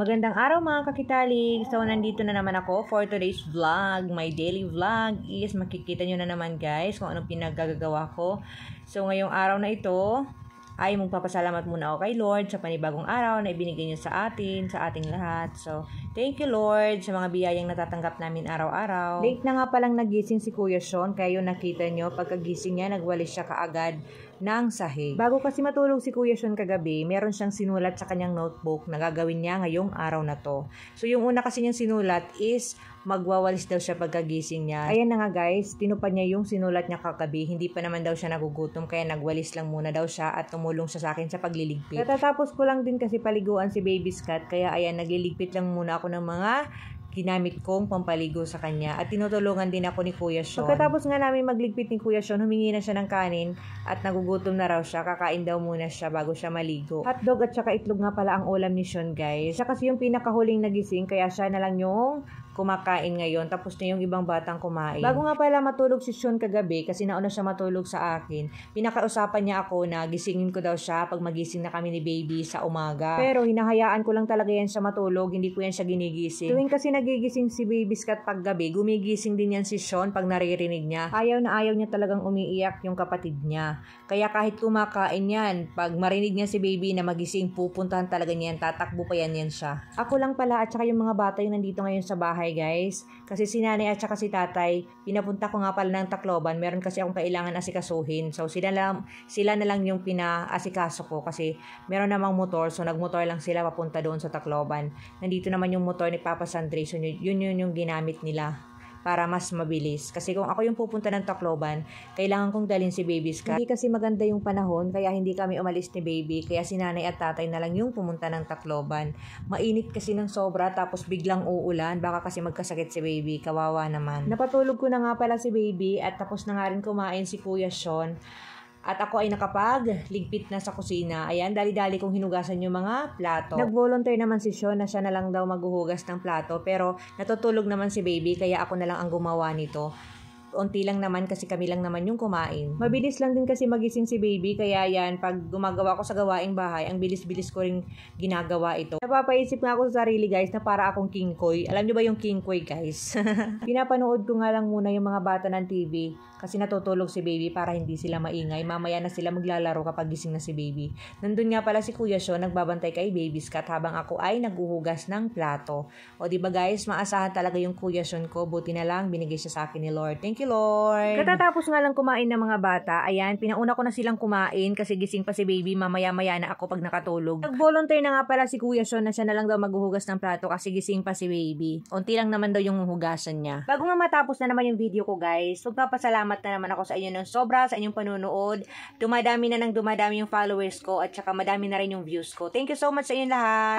Magandang araw mga kakitalig! So, nandito na naman ako for today's vlog. My daily vlog is makikita nyo na naman guys kung anong pinaggagawa ko. So, ngayong araw na ito ay magpapasalamat muna ako kay Lord sa panibagong araw na ibinigay niyo sa atin, sa ating lahat. So, thank you Lord sa mga biyayang natatanggap namin araw-araw. Late na nga palang nagising si Kuya Sean, kaya yun nakita nyo, pagkagising niya, nagwalis siya kaagad ng sahig. Bago kasi matulog si Kuya Sean kagabi, meron siyang sinulat sa kanyang notebook na gagawin niya ngayong araw na to. So, yung una kasi niyang sinulat is magwawalis daw siya pagkagising niya. Ayan na nga guys, tinupad niya yung sinulat niya kagabi. Hindi pa naman daw siya nagugutom, kaya nagwalis lang muna daw siya at tumulong siya sa akin sa pagliligpit. Katatapos ko lang din kasi paliguan si Baby Scott, kaya ayan, nagliligpit lang muna ako ng mga ginamit kong pampaligo sa kanya at tinutulungan din ako ni Kuya Sean. Pagkatapos nga namin magligpit ni Kuya Sean, humingi na siya ng kanin at nagugutom na raw siya. Kakain daw muna siya bago siya maligo. Hotdog at saka itlog nga pala ang ulam ni Sean guys. Siya kasi yung pinakahuling nagising, kaya siya na lang yung kumakain ngayon, tapos na yung ibang batang kumain. Bago nga pala matulog si Sean kagabi, kasi nauna siya matulog sa akin, pinakausapan niya ako na gisingin ko daw siya pag magising na kami ni Baby sa umaga. Pero hinahayaan ko lang talaga yan siya matulog, hindi ko yan siya ginigising. Tuwing kasi nagigising si Baby Scott pag gabi, gumigising din yan si Sean pag naririnig niya. Ayaw na ayaw niya talagang umiiyak yung kapatid niya. Kaya kahit kumakain yan, pag marinig niya si Baby na magising, pupuntahan talaga niyan, tatakbo pa yan siya. Ako lang pala at saka yung mga bata yung nandito ngayon sa bahay guys, kasi si nanay at saka si tatay, pinapunta ko nga pala ng Tacloban. Meron kasi akong kailangan asikasuhin, so sila na lang yung pinaasikaso ko kasi meron namang motor, so nagmotor lang sila papunta doon sa Tacloban. Nandito naman yung motor ni Papa Sandre, so yun yung ginamit nila para mas mabilis. Kasi kung ako yung pupunta ng Tacloban, kailangan kong dalhin si Baby Scott. Hindi kasi maganda yung panahon, kaya hindi kami umalis ni Baby, kaya si nanay at tatay na lang yung pumunta ng Tacloban. Mainit kasi ng sobra, tapos biglang uulan, baka kasi magkasakit si Baby, kawawa naman. Napatulog ko na nga pala si Baby at tapos na nga rin kumain si Kuya Sean. At ako ay nakapagligpit na sa kusina. Ayan, dali-dali kong hinugasan yung mga plato. Nag-volunteer naman si Sean na siya na lang daw maghuhugas ng plato. Pero natutulog naman si Baby, kaya ako na lang ang gumawa nito. Unti lang naman kasi kami lang naman yung kumain. Mabilis lang din kasi magising si Baby, kaya yan, pag gumagawa ko sa gawaing bahay, ang bilis-bilis ko rin ginagawa ito. Napapaisip nga ako sa sarili guys na para akong King Koy. Alam nyo ba yung King Koy guys? Pinapanood ko nga lang muna yung mga bata ng TV kasi natutulog si Baby para hindi sila maingay. Mamaya na sila maglalaro kapag gising na si Baby. Nandun nga pala si Kuya Sean nagbabantay kay Baby Scott habang ako ay naghuhugas ng plato. O diba guys, maasahan talaga yung Kuya Sean ko. Buti na lang binigay siya sa akin ni Lord. Thank you Lord. Katatapos nga lang kumain ng mga bata, ayan, pinauna ko na silang kumain kasi gising pa si Baby, mamaya-maya na ako pag nakatulog. Nag-volunteer na nga pala si Kuya Sean na siya na lang daw maghuhugas ng plato kasi gising pa si Baby. Unti lang naman daw yung hugasan niya. Bago nga matapos na naman yung video ko guys, magpapasalamat na naman ako sa inyo ng sobra sa inyong panunood. Dumadami na ng dumadami yung followers ko at saka madami na rin yung views ko. Thank you so much sa inyo lahat.